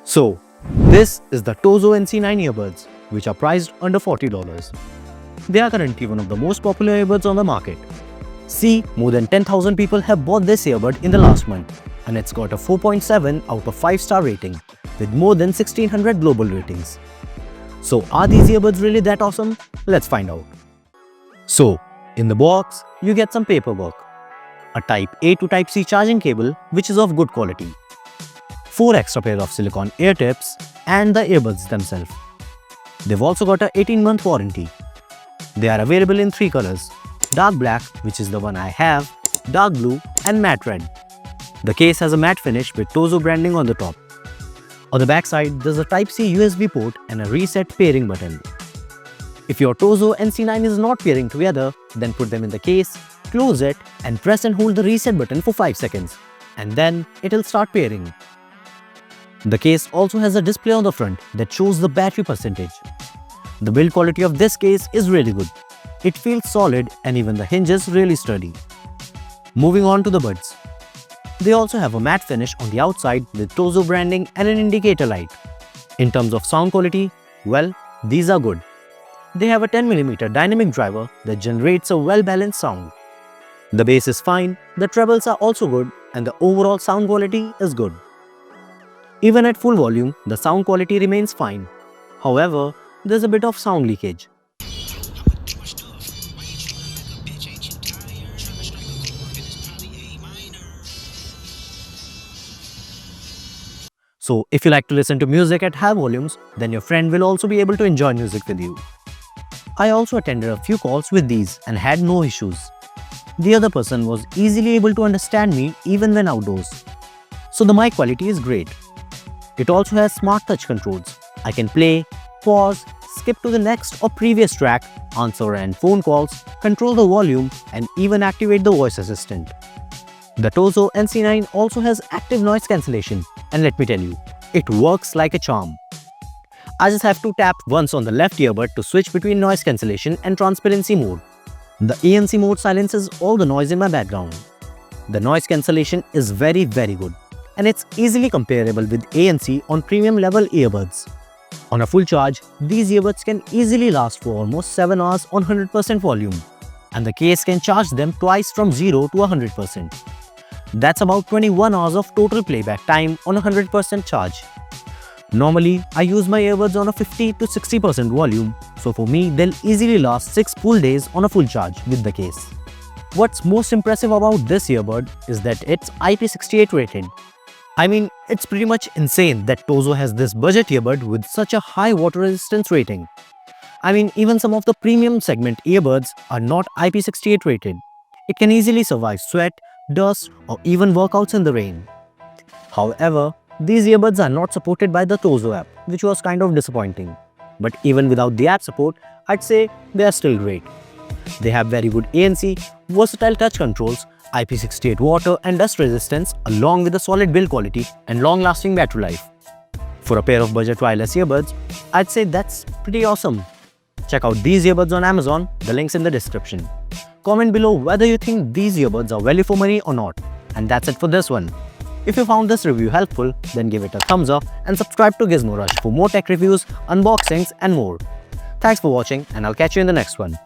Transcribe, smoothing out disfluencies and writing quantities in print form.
So, this is the TOZO NC9 earbuds, which are priced under $40. They are currently one of the most popular earbuds on the market. See, more than 10,000 people have bought this earbud in the last month, and it's got a 4.7 out of 5-star rating with more than 1600 global ratings. So, are these earbuds really that awesome? Let's find out. So, in the box, you get some paperwork, a Type A to Type C charging cable which is of good quality, 4 extra pair of silicone ear tips, and the earbuds themselves. They've also got a 18-month warranty. They are available in 3 colors: dark black, which is the one I have, dark blue, and matte red. The case has a matte finish with TOZO branding on the top. On the back side, there's a Type-C USB port and a reset pairing button. If your TOZO NC9 is not pairing together, then put them in the case, close it, and press and hold the reset button for 5 seconds, and then it'll start pairing. The case also has a display on the front that shows the battery percentage. The build quality of this case is really good. It feels solid and even the hinges really sturdy. Moving on to the buds. They also have a matte finish on the outside with TOZO branding and an indicator light. In terms of sound quality, well, these are good. They have a 10mm dynamic driver that generates a well-balanced sound. The bass is fine, the trebles are also good, and the overall sound quality is good. Even at full volume, the sound quality remains fine. However, there's a bit of sound leakage. So, if you like to listen to music at high volumes, then your friend will also be able to enjoy music with you. I also attended a few calls with these and had no issues. The other person was easily able to understand me even when outdoors. So the mic quality is great. It also has smart touch controls. I can play, pause, skip to the next or previous track, answer and phone calls, control the volume, and even activate the voice assistant. The TOZO NC9 also has active noise cancellation, and let me tell you, it works like a charm. I just have to tap once on the left earbud to switch between noise cancellation and transparency mode. The ANC mode silences all the noise in my background. The noise cancellation is very good, and it's easily comparable with ANC on premium level earbuds. On a full charge, these earbuds can easily last for almost 7 hours on 100% volume, and the case can charge them twice from 0 to 100%. That's about 21 hours of total playback time on a 100% charge. Normally, I use my earbuds on a 50 to 60% volume, so for me, they'll easily last 6 full days on a full charge with the case. What's most impressive about this earbud is that it's IP68 rated. I mean, it's pretty much insane that TOZO has this budget earbud with such a high water resistance rating. I mean, even some of the premium segment earbuds are not IP68 rated. It can easily survive sweat, dust, or even workouts in the rain. However, these earbuds are not supported by the TOZO app, which was kind of disappointing. But even without the app support, I'd say they are still great. They have very good ANC, versatile touch controls, IP68 water and dust resistance, along with a solid build quality and long-lasting battery life. For a pair of budget wireless earbuds, I'd say that's pretty awesome. Check out these earbuds on Amazon, the link's in the description. Comment below whether you think these earbuds are value for money or not. And that's it for this one. If you found this review helpful, then give it a thumbs up and subscribe to Gizmo Rush for more tech reviews, unboxings, and more. Thanks for watching, and I'll catch you in the next one.